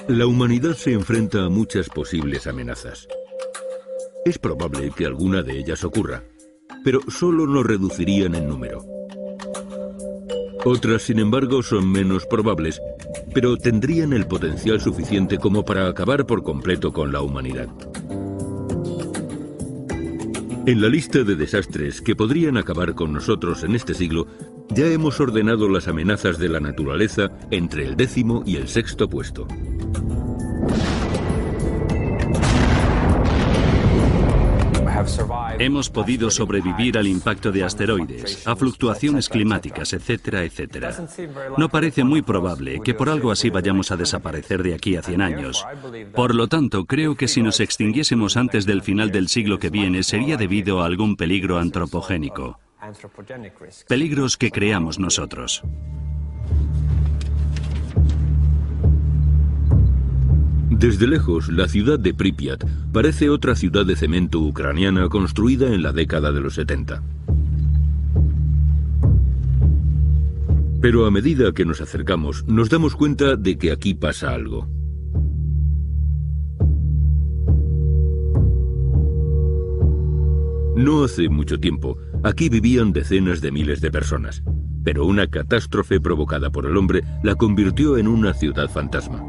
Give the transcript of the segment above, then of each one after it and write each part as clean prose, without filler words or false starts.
La humanidad se enfrenta a muchas posibles amenazas. Es probable que alguna de ellas ocurra, pero solo nos reducirían en número. Otras, sin embargo, son menos probables, pero tendrían el potencial suficiente como para acabar por completo con la humanidad. En la lista de desastres que podrían acabar con nosotros en este siglo, ya hemos ordenado las amenazas de la naturaleza entre el 10º y el 6º puesto. Hemos podido sobrevivir al impacto de asteroides, a fluctuaciones climáticas, etcétera, etcétera. No parece muy probable que por algo así vayamos a desaparecer de aquí a 100 años. Por lo tanto, creo que si nos extinguiésemos antes del final del siglo que viene, sería debido a algún peligro antropogénico. Peligros que creamos nosotros. Desde lejos, la ciudad de Pripyat parece otra ciudad de cemento ucraniana construida en la década de los 70. Pero a medida que nos acercamos, nos damos cuenta de que aquí pasa algo. No hace mucho tiempo, aquí vivían decenas de miles de personas, pero una catástrofe provocada por el hombre la convirtió en una ciudad fantasma.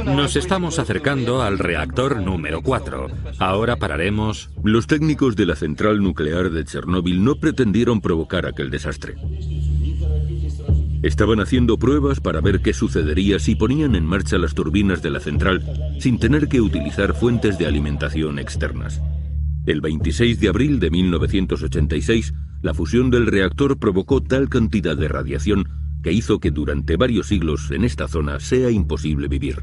Nos estamos acercando al reactor número 4. Ahora pararemos. Los técnicos de la central nuclear de Chernóbil no pretendieron provocar aquel desastre. Estaban haciendo pruebas para ver qué sucedería si ponían en marcha las turbinas de la central sin tener que utilizar fuentes de alimentación externas. El 26 de abril de 1986, la fusión del reactor provocó tal cantidad de radiación que hizo que durante varios siglos en esta zona sea imposible vivir.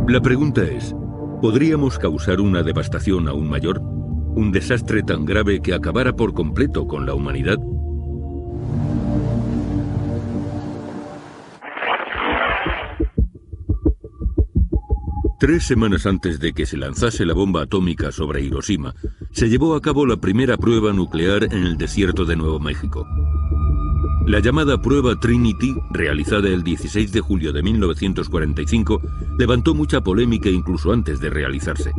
La pregunta es, ¿podríamos causar una devastación aún mayor? ¿Un desastre tan grave que acabara por completo con la humanidad? Tres semanas antes de que se lanzase la bomba atómica sobre Hiroshima, se llevó a cabo la primera prueba nuclear en el desierto de Nuevo México. La llamada prueba Trinity, realizada el 16 de julio de 1945, levantó mucha polémica incluso antes de realizarse.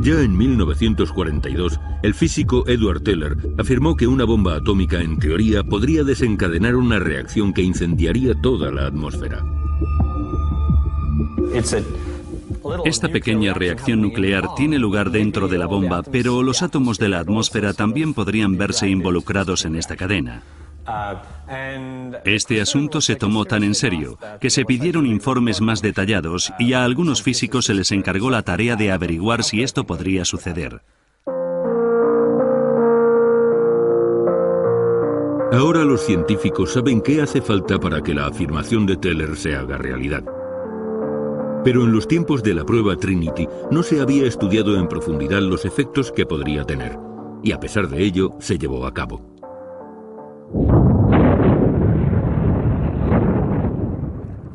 Ya en 1942, el físico Edward Teller afirmó que una bomba atómica en teoría podría desencadenar una reacción que incendiaría toda la atmósfera. Esta pequeña reacción nuclear tiene lugar dentro de la bomba, pero los átomos de la atmósfera también podrían verse involucrados en esta cadena. Este asunto se tomó tan en serio que se pidieron informes más detallados y a algunos físicos se les encargó la tarea de averiguar si esto podría suceder. Ahora los científicos saben qué hace falta para que la afirmación de Teller se haga realidad. Pero en los tiempos de la prueba Trinity no se había estudiado en profundidad los efectos que podría tener, y a pesar de ello se llevó a cabo.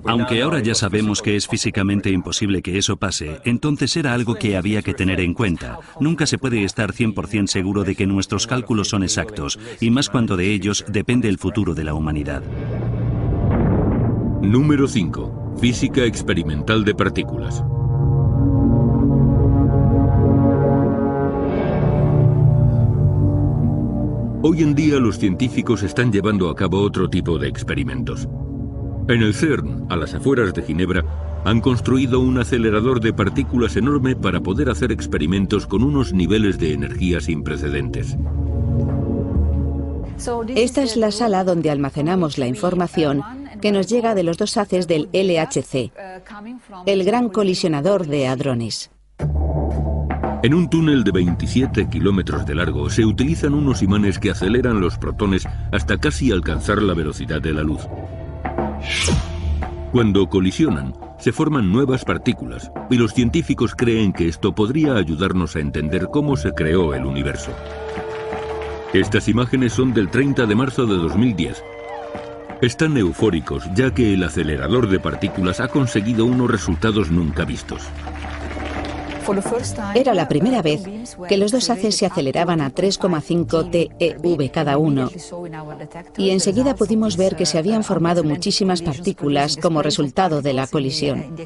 Aunque ahora ya sabemos que es físicamente imposible que eso pase, entonces era algo que había que tener en cuenta. Nunca se puede estar 100% seguro de que nuestros cálculos son exactos, y más cuando de ellos depende el futuro de la humanidad. Número 5. Física experimental de partículas. Hoy en día los científicos están llevando a cabo otro tipo de experimentos. En el CERN, a las afueras de Ginebra, han construido un acelerador de partículas enorme para poder hacer experimentos con unos niveles de energía sin precedentes. Esta es la sala donde almacenamos la información que nos llega de los dos haces del LHC, el Gran Colisionador de Hadrones. En un túnel de 27 kilómetros de largo se utilizan unos imanes que aceleran los protones hasta casi alcanzar la velocidad de la luz. Cuando colisionan, se forman nuevas partículas, y los científicos creen que esto podría ayudarnos a entender cómo se creó el universo. Estas imágenes son del 30 de marzo de 2010. Están eufóricos ya que el acelerador de partículas ha conseguido unos resultados nunca vistos. Era la primera vez que los dos haces se aceleraban a 3,5 TeV cada uno, y enseguida pudimos ver que se habían formado muchísimas partículas como resultado de la colisión.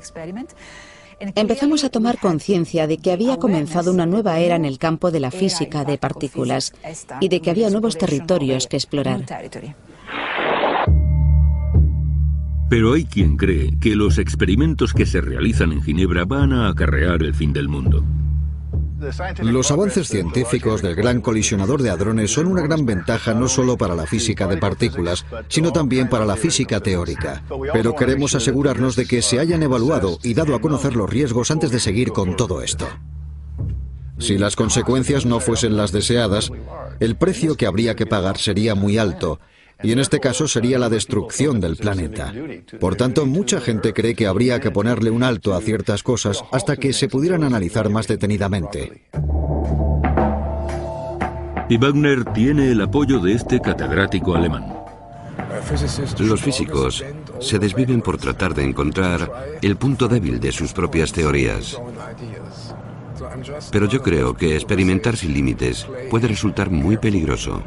Empezamos a tomar conciencia de que había comenzado una nueva era en el campo de la física de partículas y de que había nuevos territorios que explorar. Pero hay quien cree que los experimentos que se realizan en Ginebra van a acarrear el fin del mundo. Los avances científicos del Gran Colisionador de Hadrones son una gran ventaja no solo para la física de partículas, sino también para la física teórica. Pero queremos asegurarnos de que se hayan evaluado y dado a conocer los riesgos antes de seguir con todo esto. Si las consecuencias no fuesen las deseadas, el precio que habría que pagar sería muy alto, y en este caso sería la destrucción del planeta. Por tanto, mucha gente cree que habría que ponerle un alto a ciertas cosas hasta que se pudieran analizar más detenidamente. Y Wagner tiene el apoyo de este catedrático alemán. Los físicos se desviven por tratar de encontrar el punto débil de sus propias teorías. Pero yo creo que experimentar sin límites puede resultar muy peligroso.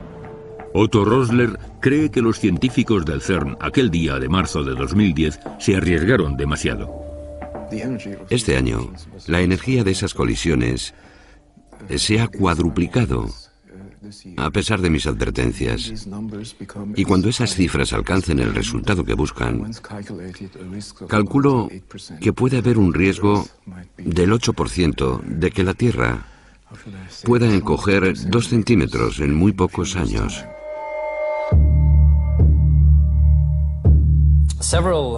Otto Rosler cree que los científicos del CERN aquel día de marzo de 2010 se arriesgaron demasiado. Este año, la energía de esas colisiones se ha cuadruplicado, a pesar de mis advertencias. Y cuando esas cifras alcancen el resultado que buscan, calculo que puede haber un riesgo del 8% de que la Tierra pueda encoger 2 centímetros en muy pocos años.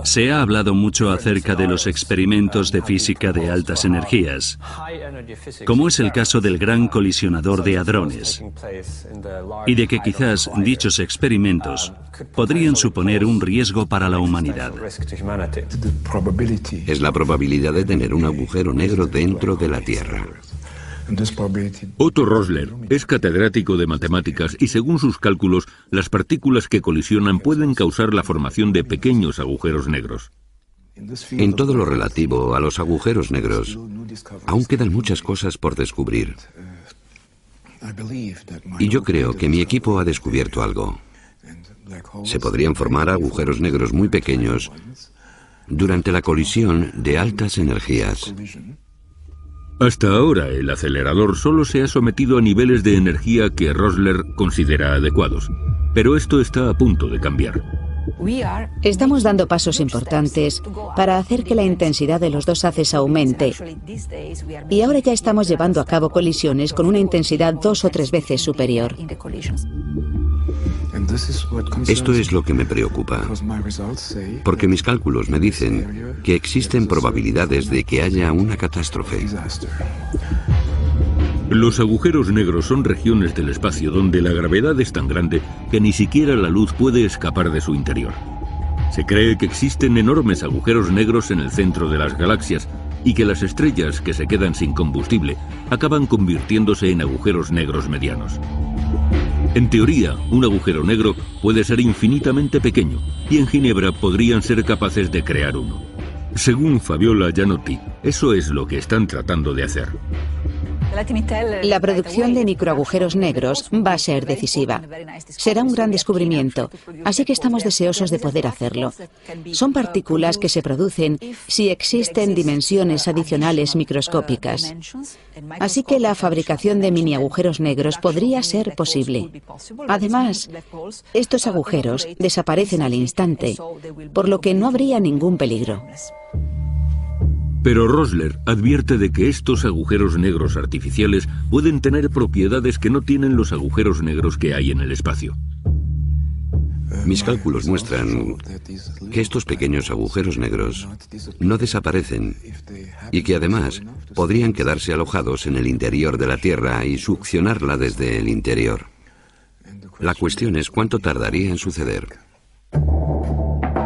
Se ha hablado mucho acerca de los experimentos de física de altas energías, como es el caso del Gran Colisionador de Hadrones, y de que quizás dichos experimentos podrían suponer un riesgo para la humanidad. Es la probabilidad de tener un agujero negro dentro de la Tierra. Otto Rosler es catedrático de matemáticas y según sus cálculos, las partículas que colisionan pueden causar la formación de pequeños agujeros negros. En todo lo relativo a los agujeros negros, aún quedan muchas cosas por descubrir. Y yo creo que mi equipo ha descubierto algo. Se podrían formar agujeros negros muy pequeños durante la colisión de altas energías. Hasta ahora, el acelerador solo se ha sometido a niveles de energía que Rosler considera adecuados, pero esto está a punto de cambiar. Estamos dando pasos importantes para hacer que la intensidad de los dos haces aumente, y ahora ya estamos llevando a cabo colisiones con una intensidad 2 o 3 veces superior. Esto es lo que me preocupa, porque mis cálculos me dicen que existen probabilidades de que haya una catástrofe. Los agujeros negros son regiones del espacio donde la gravedad es tan grande que ni siquiera la luz puede escapar de su interior. Se cree que existen enormes agujeros negros en el centro de las galaxias y que las estrellas que se quedan sin combustible acaban convirtiéndose en agujeros negros medianos. En teoría, un agujero negro puede ser infinitamente pequeño y en Ginebra podrían ser capaces de crear uno. Según Fabiola Gianotti, eso es lo que están tratando de hacer. La producción de microagujeros negros va a ser decisiva. Será un gran descubrimiento, así que estamos deseosos de poder hacerlo. Son partículas que se producen si existen dimensiones adicionales microscópicas. Así que la fabricación de mini agujeros negros podría ser posible. Además, estos agujeros desaparecen al instante, por lo que no habría ningún peligro. Pero Rosler advierte de que estos agujeros negros artificiales pueden tener propiedades que no tienen los agujeros negros que hay en el espacio. Mis cálculos muestran que estos pequeños agujeros negros no desaparecen y que además podrían quedarse alojados en el interior de la Tierra y succionarla desde el interior. La cuestión es cuánto tardaría en suceder.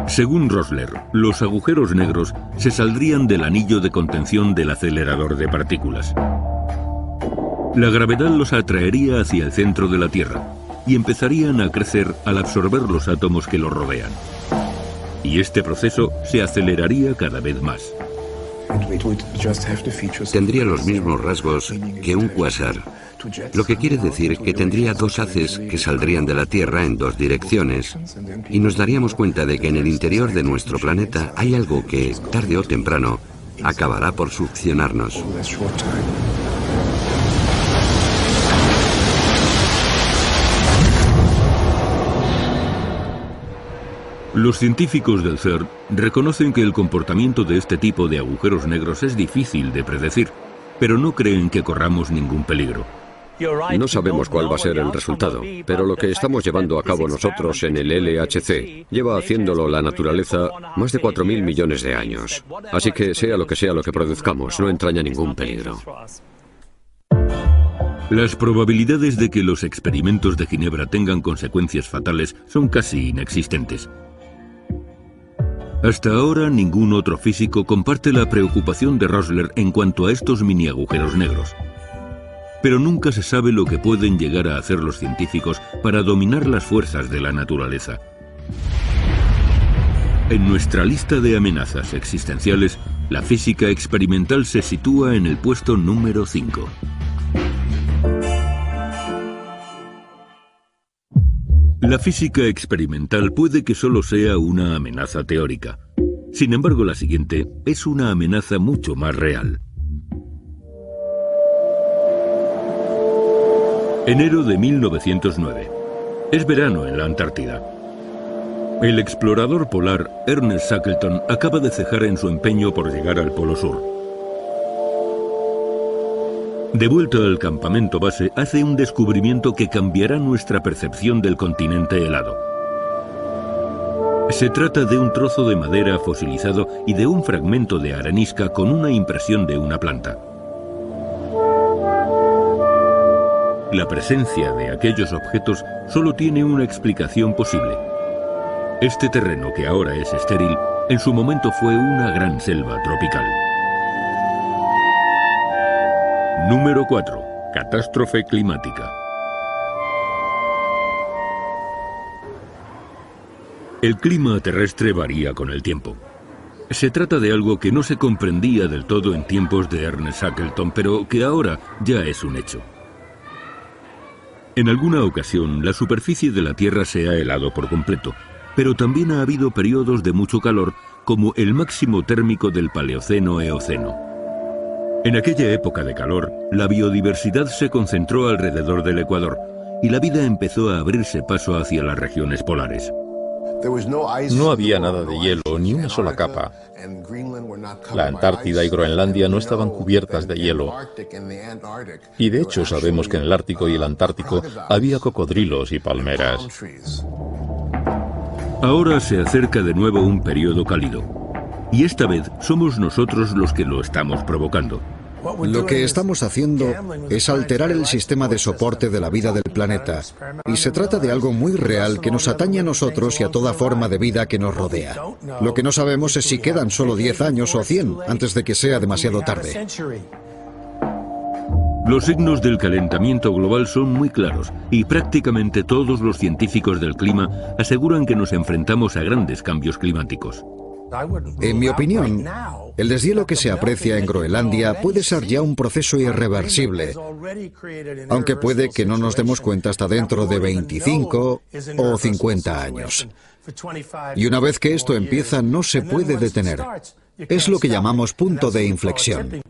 Según Rosler, los agujeros negros se saldrían del anillo de contención del acelerador de partículas. La gravedad los atraería hacia el centro de la Tierra y empezarían a crecer al absorber los átomos que los rodean. y este proceso se aceleraría cada vez más. Tendría los mismos rasgos que un cuásar, lo que quiere decir que tendría dos haces que saldrían de la Tierra en dos direcciones, y nos daríamos cuenta de que en el interior de nuestro planeta hay algo que, tarde o temprano, acabará por succionarnos. Los científicos del CERN reconocen que el comportamiento de este tipo de agujeros negros es difícil de predecir, pero no creen que corramos ningún peligro. No sabemos cuál va a ser el resultado, pero lo que estamos llevando a cabo nosotros en el LHC lleva haciéndolo la naturaleza más de 4.000 millones de años. Así que sea lo que produzcamos, no entraña ningún peligro. Las probabilidades de que los experimentos de Ginebra tengan consecuencias fatales son casi inexistentes. Hasta ahora ningún otro físico comparte la preocupación de Rosler en cuanto a estos mini agujeros negros. Pero nunca se sabe lo que pueden llegar a hacer los científicos para dominar las fuerzas de la naturaleza. En nuestra lista de amenazas existenciales, la física experimental se sitúa en el puesto número 5. La física experimental puede que solo sea una amenaza teórica. Sin embargo, la siguiente es una amenaza mucho más real. Enero de 1909. Es verano en la Antártida. El explorador polar Ernest Shackleton acaba de cejar en su empeño por llegar al Polo Sur. De vuelta al campamento base, hace un descubrimiento que cambiará nuestra percepción del continente helado. Se trata de un trozo de madera fosilizado y de un fragmento de arenisca con una impresión de una planta. La presencia de aquellos objetos solo tiene una explicación posible. Este terreno, que ahora es estéril, en su momento fue una gran selva tropical. Número 4. Catástrofe climática. El clima terrestre varía con el tiempo. Se trata de algo que no se comprendía del todo en tiempos de Ernest Shackleton, pero que ahora ya es un hecho. En alguna ocasión, la superficie de la Tierra se ha helado por completo, pero también ha habido periodos de mucho calor, como el máximo térmico del Paleoceno-Eoceno. En aquella época de calor, la biodiversidad se concentró alrededor del Ecuador, y la vida empezó a abrirse paso hacia las regiones polares. No había nada de hielo, ni una sola capa. La Antártida y Groenlandia no estaban cubiertas de hielo. Y de hecho sabemos que en el Ártico y el Antártico había cocodrilos y palmeras. Ahora se acerca de nuevo un periodo cálido. Y esta vez somos nosotros los que lo estamos provocando. Lo que estamos haciendo es alterar el sistema de soporte de la vida del planeta. Y se trata de algo muy real que nos atañe a nosotros y a toda forma de vida que nos rodea. Lo que no sabemos es si quedan solo 10 años o 100 antes de que sea demasiado tarde. Los signos del calentamiento global son muy claros y prácticamente todos los científicos del clima aseguran que nos enfrentamos a grandes cambios climáticos. En mi opinión, el deshielo que se aprecia en Groenlandia puede ser ya un proceso irreversible, aunque puede que no nos demos cuenta hasta dentro de 25 o 50 años. Y una vez que esto empieza, no se puede detener. Es lo que llamamos punto de inflexión.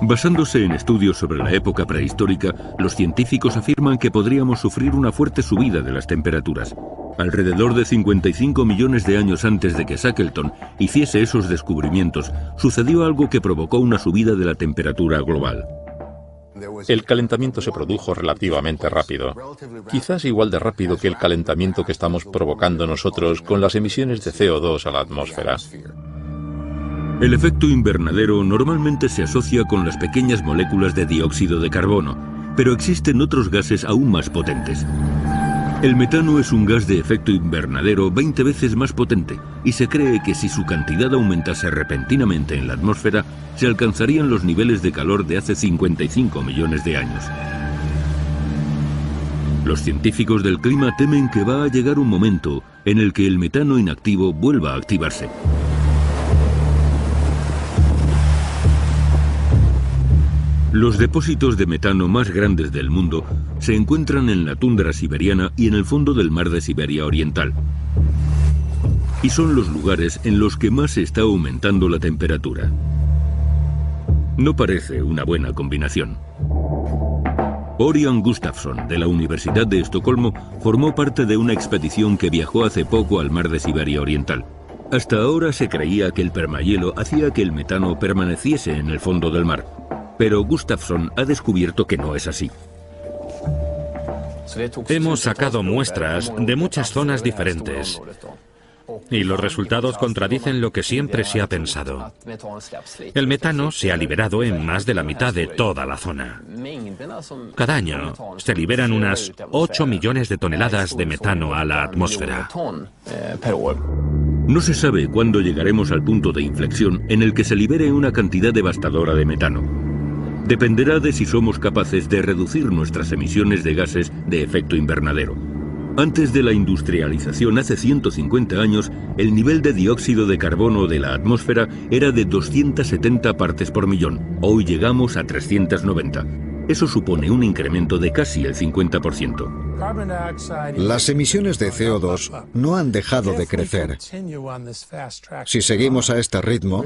Basándose en estudios sobre la época prehistórica, los científicos afirman que podríamos sufrir una fuerte subida de las temperaturas. Alrededor de 55 millones de años antes de que Shackleton hiciese esos descubrimientos, sucedió algo que provocó una subida de la temperatura global. El calentamiento se produjo relativamente rápido, quizás igual de rápido que el calentamiento que estamos provocando nosotros con las emisiones de CO2 a la atmósfera. El efecto invernadero normalmente se asocia con las pequeñas moléculas de dióxido de carbono, pero existen otros gases aún más potentes. El metano es un gas de efecto invernadero 20 veces más potente y se cree que si su cantidad aumentase repentinamente en la atmósfera, se alcanzarían los niveles de calor de hace 55 millones de años. Los científicos del clima temen que va a llegar un momento en el que el metano inactivo vuelva a activarse. Los depósitos de metano más grandes del mundo se encuentran en la tundra siberiana y en el fondo del mar de Siberia Oriental. Y son los lugares en los que más se está aumentando la temperatura. No parece una buena combinación. Orion Gustafsson, de la Universidad de Estocolmo, formó parte de una expedición que viajó hace poco al mar de Siberia Oriental. Hasta ahora se creía que el permahielo hacía que el metano permaneciese en el fondo del mar. Pero Gustafsson ha descubierto que no es así. Hemos sacado muestras de muchas zonas diferentes y los resultados contradicen lo que siempre se ha pensado. El metano se ha liberado en más de la mitad de toda la zona. Cada año se liberan unas 8 millones de toneladas de metano a la atmósfera. No se sabe cuándo llegaremos al punto de inflexión en el que se libere una cantidad devastadora de metano. Dependerá de si somos capaces de reducir nuestras emisiones de gases de efecto invernadero. Antes de la industrialización, hace 150 años, el nivel de dióxido de carbono de la atmósfera era de 270 partes por millón. Hoy llegamos a 390. Eso supone un incremento de casi el 50%. Las emisiones de CO2 no han dejado de crecer. Si seguimos a este ritmo,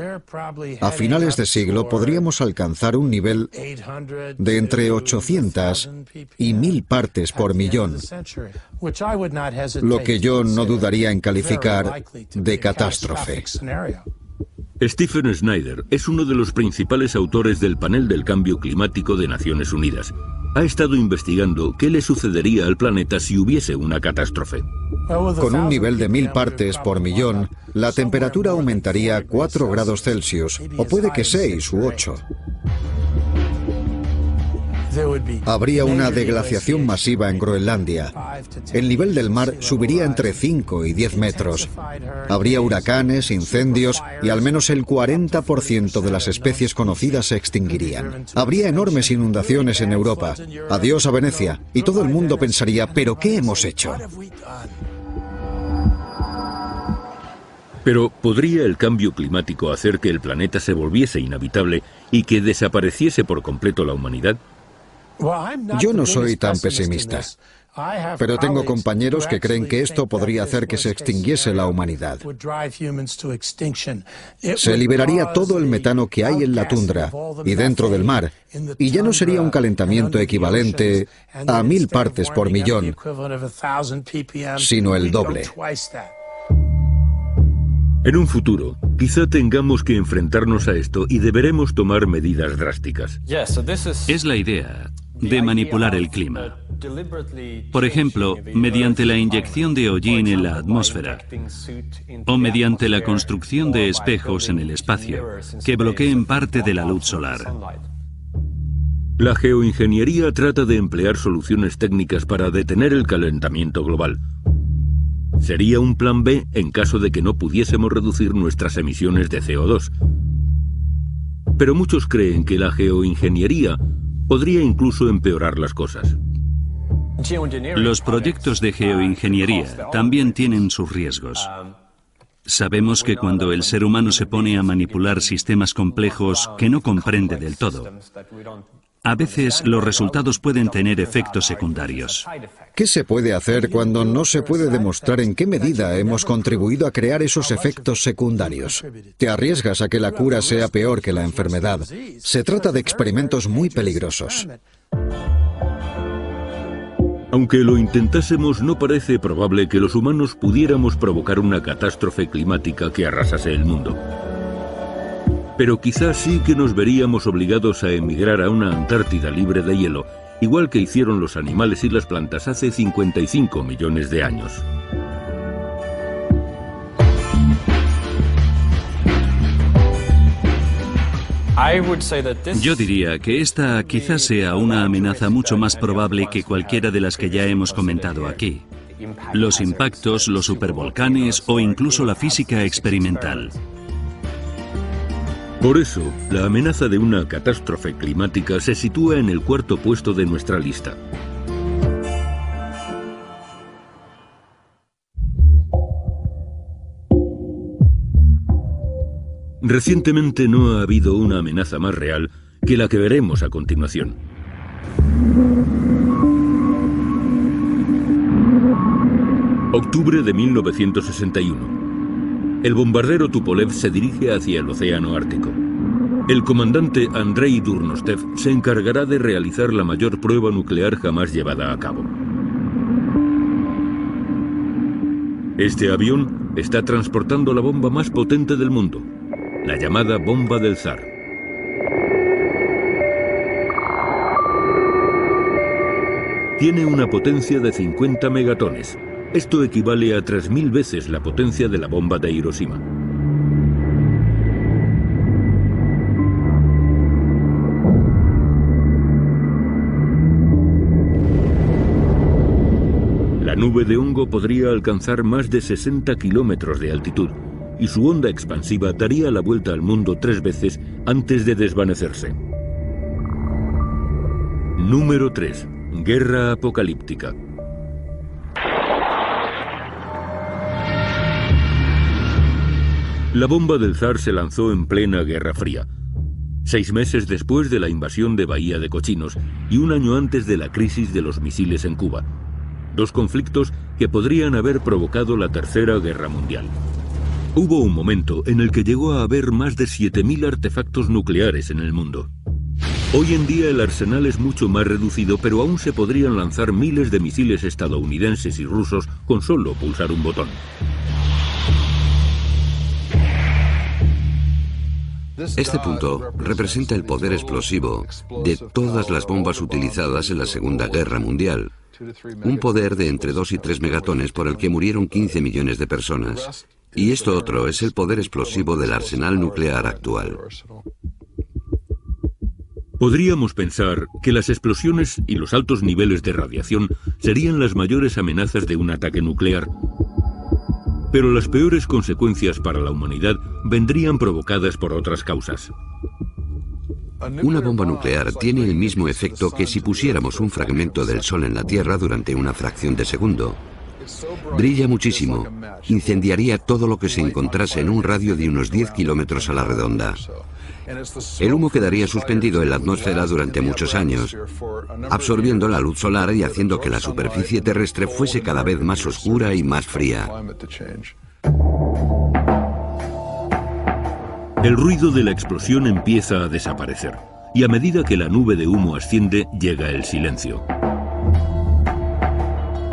a finales de siglo podríamos alcanzar un nivel de entre 800 y 1000 partes por millón, lo que yo no dudaría en calificar de catástrofe. Stephen Snyder es uno de los principales autores del Panel del Cambio Climático de Naciones Unidas. Ha estado investigando qué le sucedería al planeta si hubiese una catástrofe. Con un nivel de 1000 partes por millón, la temperatura aumentaría 4 grados Celsius, o puede que 6 u 8. Habría una deglaciación masiva en Groenlandia. El nivel del mar subiría entre 5 y 10 metros. Habría huracanes, incendios y al menos el 40% de las especies conocidas se extinguirían. Habría enormes inundaciones en Europa. Adiós a Venecia. Y todo el mundo pensaría, ¿pero qué hemos hecho? Pero ¿podría el cambio climático hacer que el planeta se volviese inhabitable y que desapareciese por completo la humanidad? Yo no soy tan pesimista, pero tengo compañeros que creen que esto podría hacer que se extinguiese la humanidad. Se liberaría todo el metano que hay en la tundra y dentro del mar, y ya no sería un calentamiento equivalente a 1000 partes por millón, sino el doble. En un futuro, quizá tengamos que enfrentarnos a esto y deberemos tomar medidas drásticas. Es la idea de manipular el clima. Por ejemplo, mediante la inyección de hollín en la atmósfera o mediante la construcción de espejos en el espacio que bloqueen parte de la luz solar. La geoingeniería trata de emplear soluciones técnicas para detener el calentamiento global. Sería un plan B en caso de que no pudiésemos reducir nuestras emisiones de CO2. Pero muchos creen que la geoingeniería podría incluso empeorar las cosas. Los proyectos de geoingeniería también tienen sus riesgos. Sabemos que cuando el ser humano se pone a manipular sistemas complejos que no comprende del todo, a veces los resultados pueden tener efectos secundarios. ¿Qué se puede hacer cuando no se puede demostrar en qué medida hemos contribuido a crear esos efectos secundarios? Te arriesgas a que la cura sea peor que la enfermedad. Se trata de experimentos muy peligrosos. Aunque lo intentásemos, no parece probable que los humanos pudiéramos provocar una catástrofe climática que arrasase el mundo. Pero quizás sí que nos veríamos obligados a emigrar a una Antártida libre de hielo, igual que hicieron los animales y las plantas hace 55 millones de años. Yo diría que esta quizás sea una amenaza mucho más probable que cualquiera de las que ya hemos comentado aquí. Los impactos, los supervolcanes o incluso la física experimental. Por eso, la amenaza de una catástrofe climática se sitúa en el cuarto puesto de nuestra lista. Recientemente no ha habido una amenaza más real que la que veremos a continuación. Octubre de 1961. El bombardero Tupolev se dirige hacia el océano Ártico. El comandante Andrei Durnostev se encargará de realizar la mayor prueba nuclear jamás llevada a cabo. Este avión está transportando la bomba más potente del mundo, la llamada bomba del zar. Tiene una potencia de 50 megatones. Esto equivale a 3000 veces la potencia de la bomba de Hiroshima. La nube de hongo podría alcanzar más de 60 kilómetros de altitud y su onda expansiva daría la vuelta al mundo 3 veces antes de desvanecerse. Número 3. Guerra apocalíptica. La bomba del zar se lanzó en plena Guerra Fría, 6 meses después de la invasión de Bahía de Cochinos y un año antes de la crisis de los misiles en Cuba. 2 conflictos que podrían haber provocado la Tercera Guerra Mundial. Hubo un momento en el que llegó a haber más de 7000 artefactos nucleares en el mundo. Hoy en día el arsenal es mucho más reducido, pero aún se podrían lanzar miles de misiles estadounidenses y rusos con solo pulsar un botón. Este punto representa el poder explosivo de todas las bombas utilizadas en la Segunda Guerra Mundial. Un poder de entre 2 y 3 megatones por el que murieron 15 millones de personas. Y esto otro es el poder explosivo del arsenal nuclear actual. Podríamos pensar que las explosiones y los altos niveles de radiación serían las mayores amenazas de un ataque nuclear. Pero las peores consecuencias para la humanidad vendrían provocadas por otras causas. Una bomba nuclear tiene el mismo efecto que si pusiéramos un fragmento del Sol en la Tierra durante una fracción de segundo. Brilla muchísimo, incendiaría todo lo que se encontrase en un radio de unos 10 kilómetros a la redonda. El humo quedaría suspendido en la atmósfera durante muchos años, absorbiendo la luz solar y haciendo que la superficie terrestre fuese cada vez más oscura y más fría. El ruido de la explosión empieza a desaparecer, y a medida que la nube de humo asciende, llega el silencio.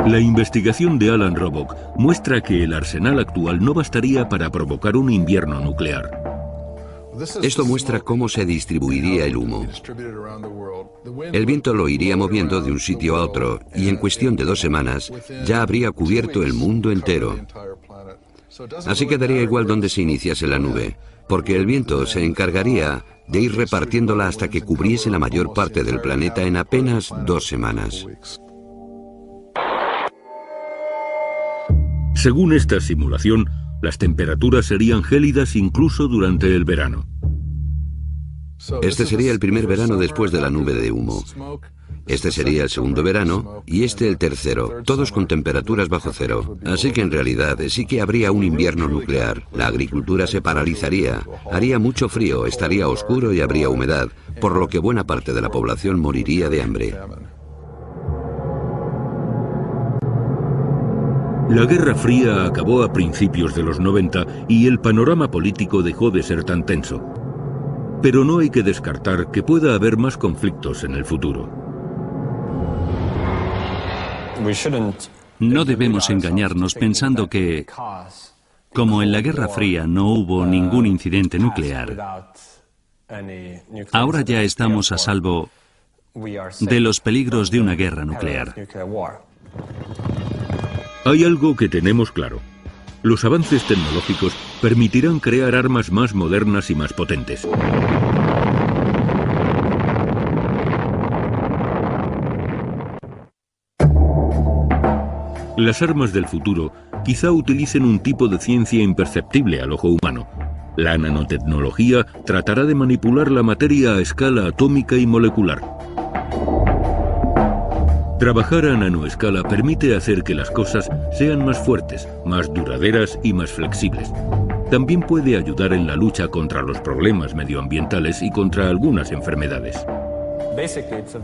La investigación de Alan Robock muestra que el arsenal actual no bastaría para provocar un invierno nuclear. Esto muestra cómo se distribuiría el humo. El viento lo iría moviendo de un sitio a otro y en cuestión de 2 semanas ya habría cubierto el mundo entero. Así que daría igual donde se iniciase la nube, porque el viento se encargaría de ir repartiéndola hasta que cubriese la mayor parte del planeta en apenas 2 semanas. Según esta simulación, las temperaturas serían gélidas incluso durante el verano. Este sería el primer verano después de la nube de humo. Este sería el segundo verano y este el tercero, todos con temperaturas bajo cero. Así que en realidad sí que habría un invierno nuclear. La agricultura se paralizaría, haría mucho frío, estaría oscuro y habría humedad, por lo que buena parte de la población moriría de hambre. La Guerra Fría acabó a principios de los 90 y el panorama político dejó de ser tan tenso. Pero no hay que descartar que pueda haber más conflictos en el futuro. No debemos engañarnos pensando que, como en la Guerra Fría no hubo ningún incidente nuclear, ahora ya estamos a salvo de los peligros de una guerra nuclear. Hay algo que tenemos claro. Los avances tecnológicos permitirán crear armas más modernas y más potentes. Las armas del futuro quizá utilicen un tipo de ciencia imperceptible al ojo humano. La nanotecnología tratará de manipular la materia a escala atómica y molecular. Trabajar a nanoescala permite hacer que las cosas sean más fuertes, más duraderas y más flexibles. También puede ayudar en la lucha contra los problemas medioambientales y contra algunas enfermedades.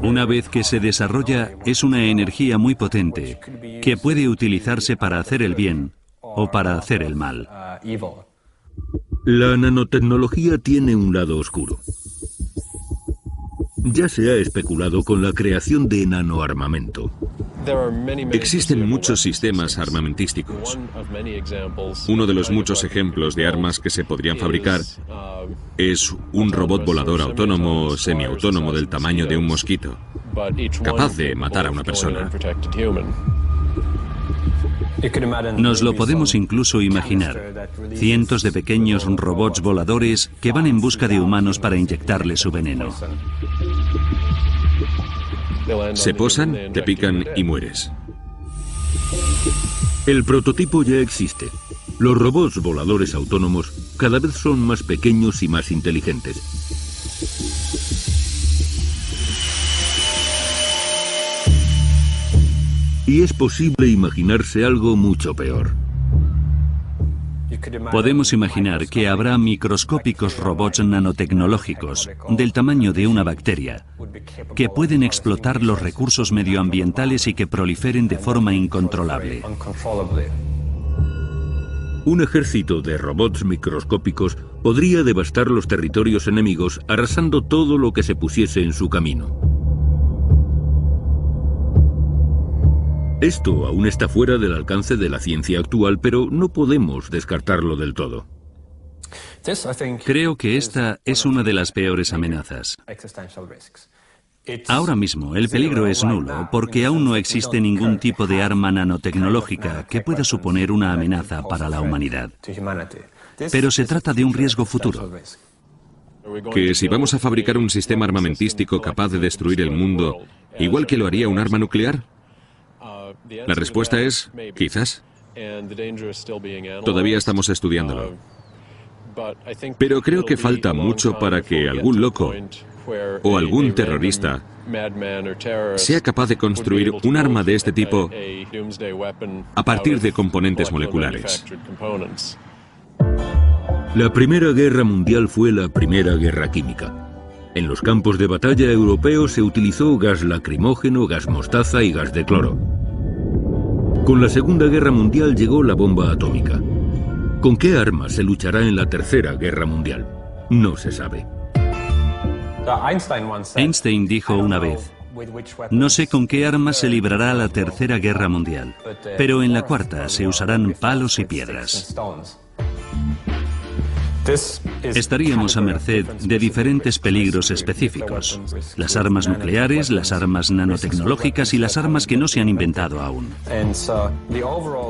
Una vez que se desarrolla, es una energía muy potente que puede utilizarse para hacer el bien o para hacer el mal. La nanotecnología tiene un lado oscuro. Ya se ha especulado con la creación de nanoarmamento. Existen muchos sistemas armamentísticos. Uno de los muchos ejemplos de armas que se podrían fabricar es un robot volador autónomo o semiautónomo del tamaño de un mosquito, capaz de matar a una persona. Nos lo podemos incluso imaginar. Cientos de pequeños robots voladores que van en busca de humanos para inyectarles su veneno. Se posan, te pican y mueres. El prototipo ya existe. Los robots voladores autónomos cada vez son más pequeños y más inteligentes. Y es posible imaginarse algo mucho peor. Podemos imaginar que habrá microscópicos robots nanotecnológicos del tamaño de una bacteria que pueden explotar los recursos medioambientales y que proliferen de forma incontrolable. Un ejército de robots microscópicos podría devastar los territorios enemigos arrasando todo lo que se pusiese en su camino. Esto aún está fuera del alcance de la ciencia actual, pero no podemos descartarlo del todo. Creo que esta es una de las peores amenazas. Ahora mismo el peligro es nulo porque aún no existe ningún tipo de arma nanotecnológica que pueda suponer una amenaza para la humanidad. Pero se trata de un riesgo futuro. Que si vamos a fabricar un sistema armamentístico capaz de destruir el mundo, igual que lo haría un arma nuclear, la respuesta es, quizás. Todavía estamos estudiándolo. Pero creo que falta mucho para que algún loco o algún terrorista sea capaz de construir un arma de este tipo a partir de componentes moleculares. La Primera Guerra Mundial fue la primera guerra química. En los campos de batalla europeos se utilizó gas lacrimógeno, gas mostaza y gas de cloro. Con la Segunda Guerra Mundial llegó la bomba atómica. ¿Con qué armas se luchará en la Tercera Guerra Mundial? No se sabe. Einstein dijo una vez: no sé con qué armas se librará la Tercera Guerra Mundial, pero en la cuarta se usarán palos y piedras. Estaríamos a merced de diferentes peligros específicos: las armas nucleares, las armas nanotecnológicas y las armas que no se han inventado aún.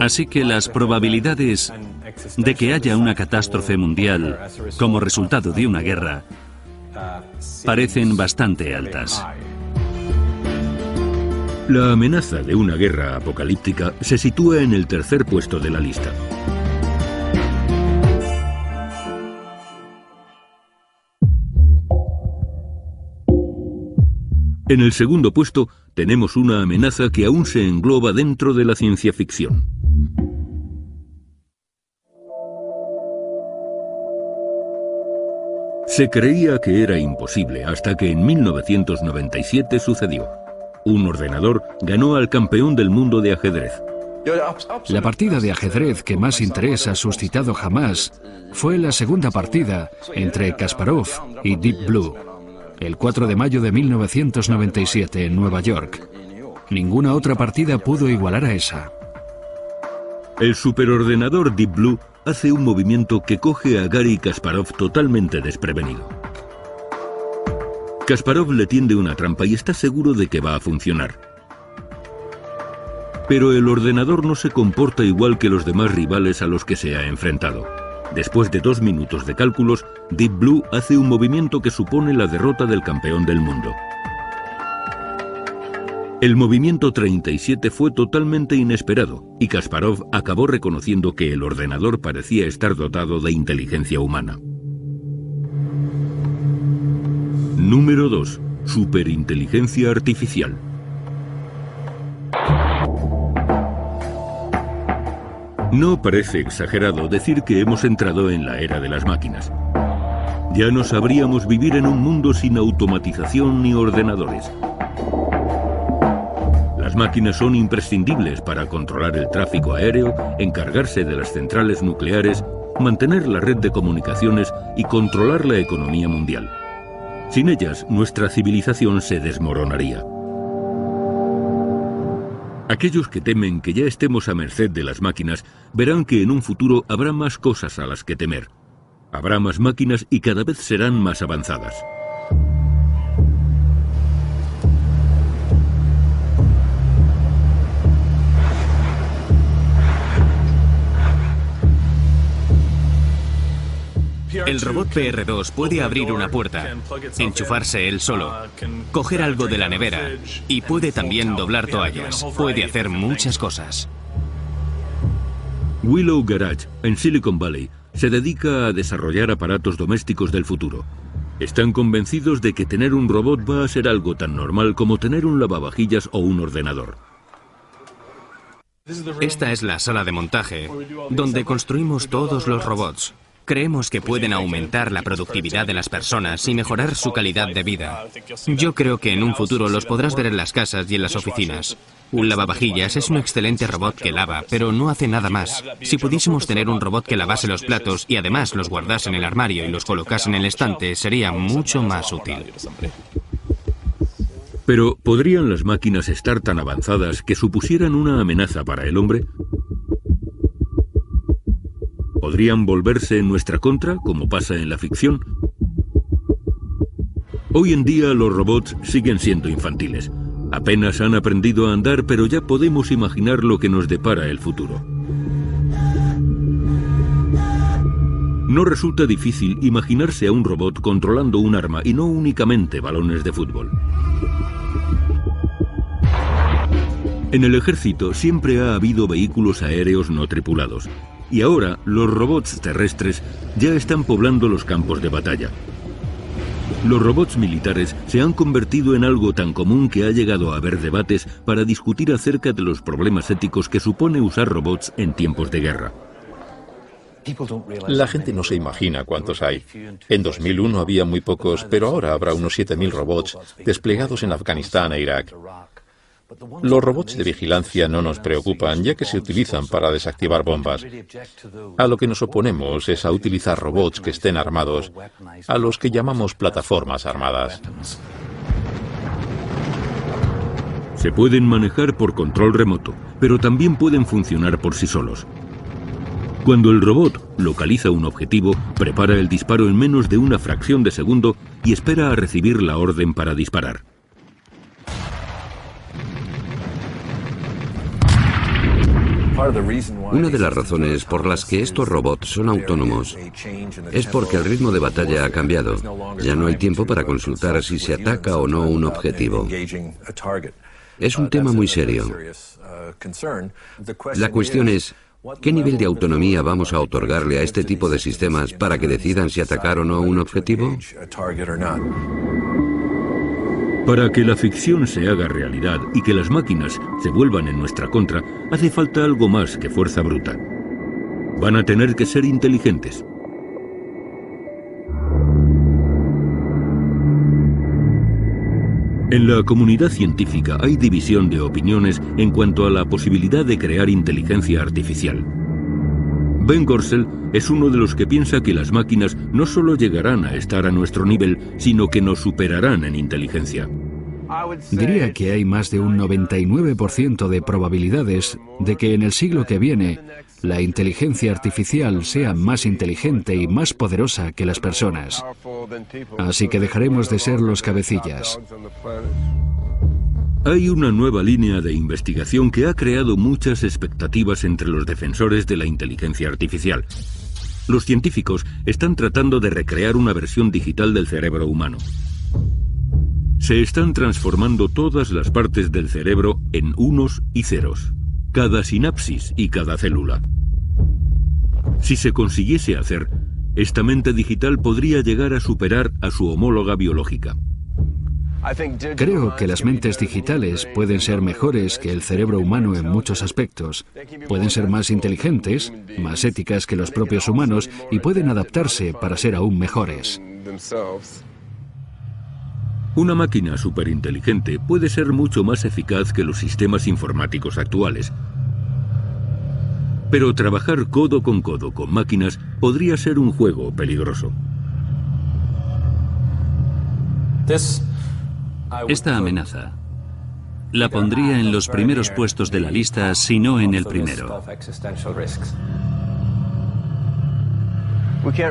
Así que las probabilidades de que haya una catástrofe mundial como resultado de una guerra parecen bastante altas. La amenaza de una guerra apocalíptica se sitúa en el tercer puesto de la lista. En el segundo puesto tenemos una amenaza que aún se engloba dentro de la ciencia ficción. Se creía que era imposible hasta que en 1997 sucedió. Un ordenador ganó al campeón del mundo de ajedrez. La partida de ajedrez que más interés ha suscitado jamás fue la segunda partida entre Kasparov y Deep Blue, el 4 de mayo de 1997 en Nueva York. Ninguna otra partida pudo igualar a esa. El superordenador Deep Blue hace un movimiento que coge a Garry Kasparov totalmente desprevenido. Kasparov le tiende una trampa y está seguro de que va a funcionar. Pero el ordenador no se comporta igual que los demás rivales a los que se ha enfrentado. Después de 2 minutos de cálculos, Deep Blue hace un movimiento que supone la derrota del campeón del mundo. El movimiento 37 fue totalmente inesperado y Kasparov acabó reconociendo que el ordenador parecía estar dotado de inteligencia humana. Número 2. Superinteligencia artificial. No parece exagerado decir que hemos entrado en la era de las máquinas. Ya no sabríamos vivir en un mundo sin automatización ni ordenadores. Las máquinas son imprescindibles para controlar el tráfico aéreo, encargarse de las centrales nucleares, mantener la red de comunicaciones y controlar la economía mundial. Sin ellas, nuestra civilización se desmoronaría. Aquellos que temen que ya estemos a merced de las máquinas verán que en un futuro habrá más cosas a las que temer. Habrá más máquinas y cada vez serán más avanzadas. El robot PR2 puede abrir una puerta, enchufarse él solo, coger algo de la nevera y puede también doblar toallas. Puede hacer muchas cosas. Willow Garage, en Silicon Valley, se dedica a desarrollar aparatos domésticos del futuro. Están convencidos de que tener un robot va a ser algo tan normal como tener un lavavajillas o un ordenador. Esta es la sala de montaje, donde construimos todos los robots. Creemos que pueden aumentar la productividad de las personas y mejorar su calidad de vida. Yo creo que en un futuro los podrás ver en las casas y en las oficinas. Un lavavajillas es un excelente robot que lava, pero no hace nada más. Si pudiésemos tener un robot que lavase los platos y además los guardase en el armario y los colocase en el estante, sería mucho más útil. Pero, ¿podrían las máquinas estar tan avanzadas que supusieran una amenaza para el hombre? ¿Podrían volverse en nuestra contra, como pasa en la ficción? Hoy en día los robots siguen siendo infantiles. Apenas han aprendido a andar, pero ya podemos imaginar lo que nos depara el futuro. No resulta difícil imaginarse a un robot controlando un arma y no únicamente balones de fútbol. En el ejército siempre ha habido vehículos aéreos no tripulados. Y ahora los robots terrestres ya están poblando los campos de batalla. Los robots militares se han convertido en algo tan común que ha llegado a haber debates para discutir acerca de los problemas éticos que supone usar robots en tiempos de guerra. La gente no se imagina cuántos hay. En 2001 había muy pocos, pero ahora habrá unos 7.000 robots desplegados en Afganistán e Irak. Los robots de vigilancia no nos preocupan, ya que se utilizan para desactivar bombas. A lo que nos oponemos es a utilizar robots que estén armados, a los que llamamos plataformas armadas. Se pueden manejar por control remoto, pero también pueden funcionar por sí solos. Cuando el robot localiza un objetivo, prepara el disparo en menos de una fracción de segundo y espera a recibir la orden para disparar. Una de las razones por las que estos robots son autónomos es porque el ritmo de batalla ha cambiado. Ya no hay tiempo para consultar si se ataca o no un objetivo. Es un tema muy serio. La cuestión es, ¿qué nivel de autonomía vamos a otorgarle a este tipo de sistemas para que decidan si atacar o no un objetivo? Para que la ficción se haga realidad y que las máquinas se vuelvan en nuestra contra, hace falta algo más que fuerza bruta. Van a tener que ser inteligentes. En la comunidad científica hay división de opiniones en cuanto a la posibilidad de crear inteligencia artificial. Ben Gorsel es uno de los que piensa que las máquinas no solo llegarán a estar a nuestro nivel, sino que nos superarán en inteligencia. Diría que hay más de un 99% de probabilidades de que en el siglo que viene la inteligencia artificial sea más inteligente y más poderosa que las personas. Así que dejaremos de ser los cabecillas. Hay una nueva línea de investigación que ha creado muchas expectativas entre los defensores de la inteligencia artificial. Los científicos están tratando de recrear una versión digital del cerebro humano. Se están transformando todas las partes del cerebro en unos y ceros, cada sinapsis y cada célula. Si se consiguiese hacer, esta mente digital podría llegar a superar a su homóloga biológica. Creo que las mentes digitales pueden ser mejores que el cerebro humano en muchos aspectos. Pueden ser más inteligentes, más éticas que los propios humanos y pueden adaptarse para ser aún mejores. Una máquina superinteligente puede ser mucho más eficaz que los sistemas informáticos actuales. Pero trabajar codo con máquinas podría ser un juego peligroso. Esta amenaza la pondría en los primeros puestos de la lista, si no en el primero.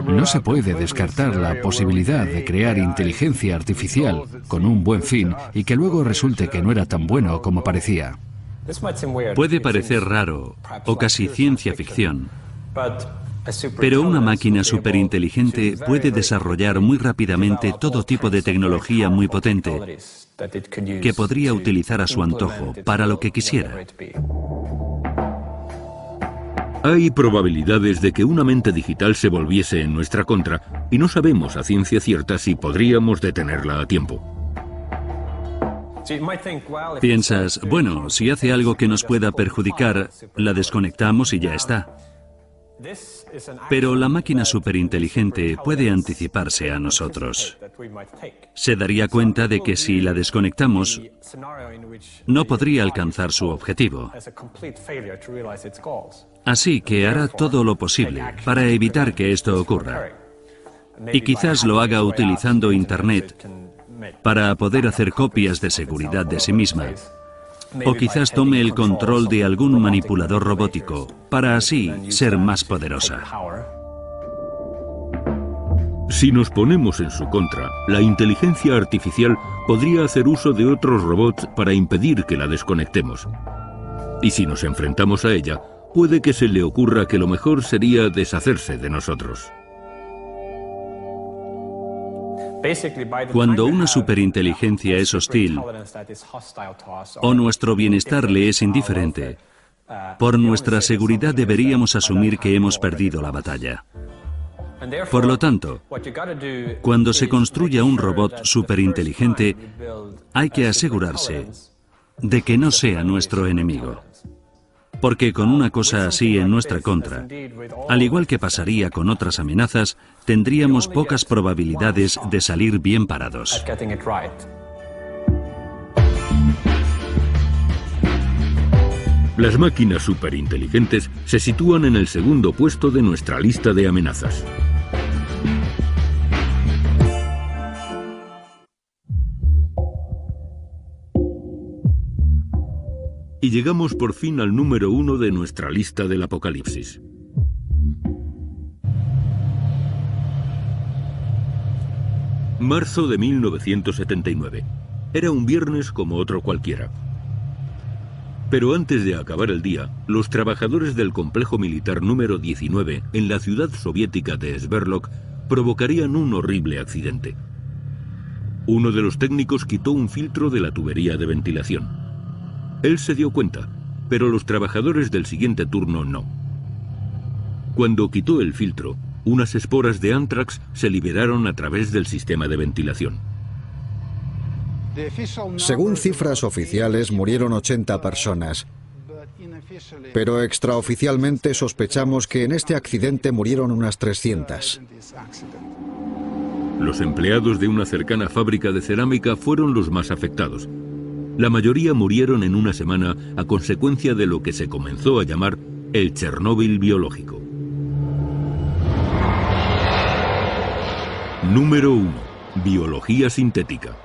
No se puede descartar la posibilidad de crear inteligencia artificial con un buen fin y que luego resulte que no era tan bueno como parecía. Puede parecer raro o casi ciencia ficción, pero una máquina superinteligente puede desarrollar muy rápidamente todo tipo de tecnología muy potente que podría utilizar a su antojo para lo que quisiera. Hay probabilidades de que una mente digital se volviese en nuestra contra y no sabemos a ciencia cierta si podríamos detenerla a tiempo. Piensas, bueno, si hace algo que nos pueda perjudicar, la desconectamos y ya está. Pero la máquina superinteligente puede anticiparse a nosotros. Se daría cuenta de que si la desconectamos, no podría alcanzar su objetivo. Así que hará todo lo posible para evitar que esto ocurra. Y quizás lo haga utilizando Internet para poder hacer copias de seguridad de sí misma. O quizás tome el control de algún manipulador robótico, para así ser más poderosa. Si nos ponemos en su contra, la inteligencia artificial podría hacer uso de otros robots para impedir que la desconectemos. Y si nos enfrentamos a ella, puede que se le ocurra que lo mejor sería deshacerse de nosotros. Cuando una superinteligencia es hostil o nuestro bienestar le es indiferente, por nuestra seguridad deberíamos asumir que hemos perdido la batalla. Por lo tanto, cuando se construya un robot superinteligente, hay que asegurarse de que no sea nuestro enemigo. Porque con una cosa así en nuestra contra, al igual que pasaría con otras amenazas, tendríamos pocas probabilidades de salir bien parados. Las máquinas superinteligentes se sitúan en el segundo puesto de nuestra lista de amenazas. Y llegamos por fin al número 1 de nuestra lista del apocalipsis. Marzo de 1979. Era un viernes como otro cualquiera. Pero antes de acabar el día, los trabajadores del complejo militar número 19 en la ciudad soviética de Sverdlovsk provocarían un horrible accidente. Uno de los técnicos quitó un filtro de la tubería de ventilación. Él se dio cuenta, pero los trabajadores del siguiente turno no. Cuando quitó el filtro, unas esporas de ántrax se liberaron a través del sistema de ventilación. Según cifras oficiales, murieron 80 personas. Pero extraoficialmente sospechamos que en este accidente murieron unas 300. Los empleados de una cercana fábrica de cerámica fueron los más afectados. La mayoría murieron en una semana a consecuencia de lo que se comenzó a llamar el Chernóbil biológico. Número 1. Biología sintética.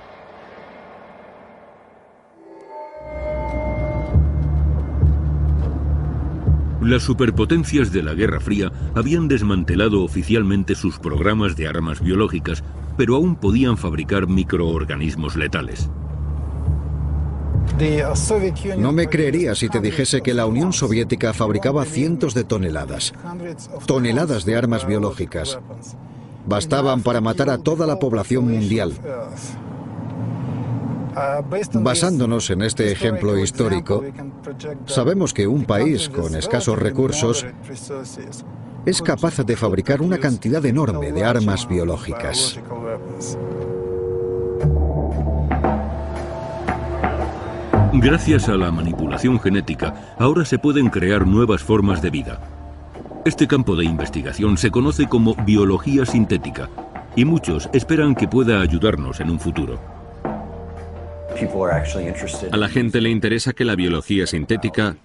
Las superpotencias de la Guerra Fría habían desmantelado oficialmente sus programas de armas biológicas, pero aún podían fabricar microorganismos letales. No me creerías si te dijese que la Unión Soviética fabricaba cientos de toneladas de armas biológicas. Bastaban para matar a toda la población mundial. Basándonos en este ejemplo histórico, sabemos que un país con escasos recursos es capaz de fabricar una cantidad enorme de armas biológicas. Gracias a la manipulación genética, ahora se pueden crear nuevas formas de vida. Este campo de investigación se conoce como biología sintética, y muchos esperan que pueda ayudarnos en un futuro. A la gente le interesa que la biología sintética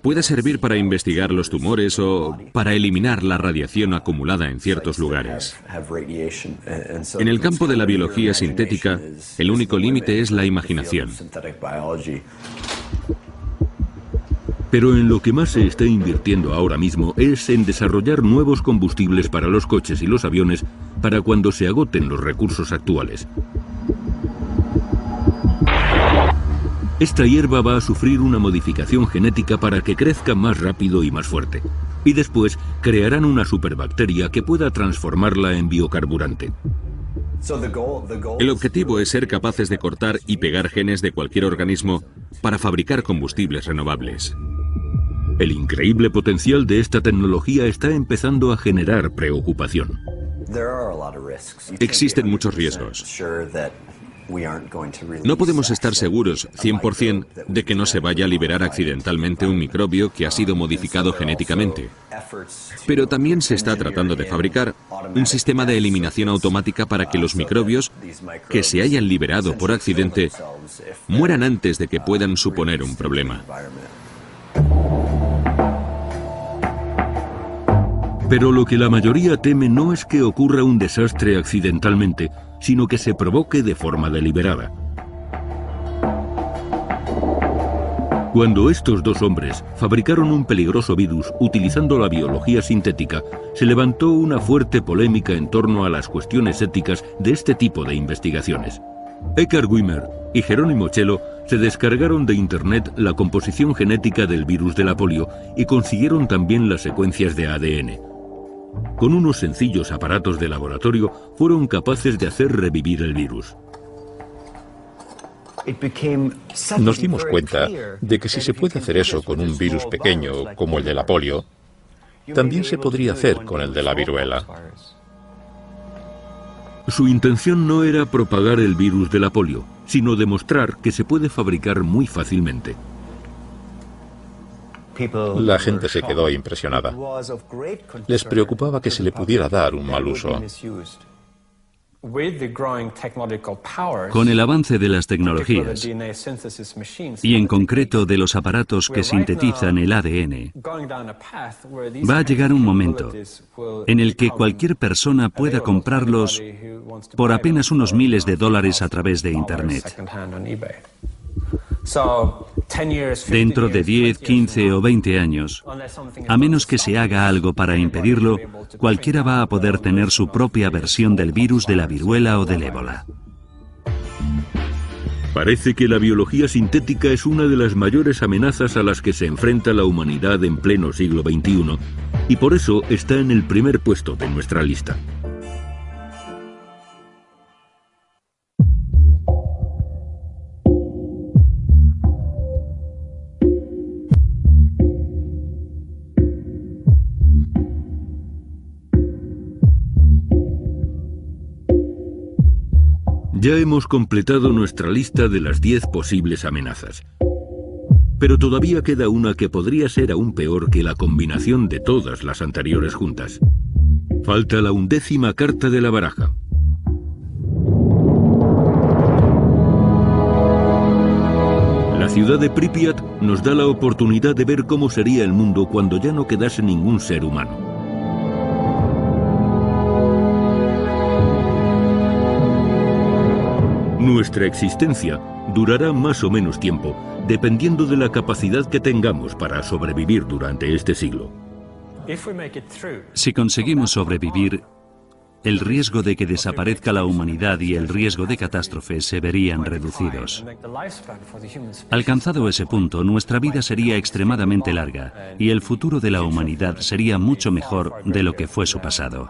pueda servir para investigar los tumores o para eliminar la radiación acumulada en ciertos lugares. En el campo de la biología sintética, el único límite es la imaginación. Pero en lo que más se está invirtiendo ahora mismo es en desarrollar nuevos combustibles para los coches y los aviones para cuando se agoten los recursos actuales. Esta hierba va a sufrir una modificación genética para que crezca más rápido y más fuerte. Y después crearán una superbacteria que pueda transformarla en biocarburante. El objetivo es ser capaces de cortar y pegar genes de cualquier organismo para fabricar combustibles renovables. El increíble potencial de esta tecnología está empezando a generar preocupación. Existen muchos riesgos. No podemos estar seguros 100% de que no se vaya a liberar accidentalmente un microbio que ha sido modificado genéticamente. Pero también se está tratando de fabricar un sistema de eliminación automática para que los microbios que se hayan liberado por accidente mueran antes de que puedan suponer un problema. Pero lo que la mayoría teme no es que ocurra un desastre accidentalmente, sino que se provoque de forma deliberada. Cuando estos dos hombres fabricaron un peligroso virus utilizando la biología sintética, se levantó una fuerte polémica en torno a las cuestiones éticas de este tipo de investigaciones. Eckhard Wimmer y Jerónimo Cello se descargaron de Internet la composición genética del virus de la polio y consiguieron también las secuencias de ADN. Con unos sencillos aparatos de laboratorio fueron capaces de hacer revivir el virus. Nos dimos cuenta de que si se puede hacer eso con un virus pequeño como el de la polio, también se podría hacer con el de la viruela. Su intención no era propagar el virus de la polio, sino demostrar que se puede fabricar muy fácilmente. La gente se quedó impresionada. Les preocupaba que se le pudiera dar un mal uso. Con el avance de las tecnologías, y en concreto de los aparatos que sintetizan el ADN, va a llegar un momento en el que cualquier persona pueda comprarlos por apenas unos miles de dólares a través de Internet. Dentro de 10, 15 o 20 años, a menos que se haga algo para impedirlo, cualquiera va a poder tener su propia versión del virus de la viruela o del ébola. Parece que la biología sintética es una de las mayores amenazas a las que se enfrenta la humanidad en pleno siglo XXI, y por eso está en el primer puesto de nuestra lista. Ya hemos completado nuestra lista de las 10 posibles amenazas. Pero todavía queda una que podría ser aún peor que la combinación de todas las anteriores juntas. Falta la 11ª carta de la baraja. La ciudad de Pripyat nos da la oportunidad de ver cómo sería el mundo cuando ya no quedase ningún ser humano. Nuestra existencia durará más o menos tiempo, dependiendo de la capacidad que tengamos para sobrevivir durante este siglo. Si conseguimos sobrevivir, el riesgo de que desaparezca la humanidad y el riesgo de catástrofe se verían reducidos. Alcanzado ese punto, nuestra vida sería extremadamente larga y el futuro de la humanidad sería mucho mejor de lo que fue su pasado.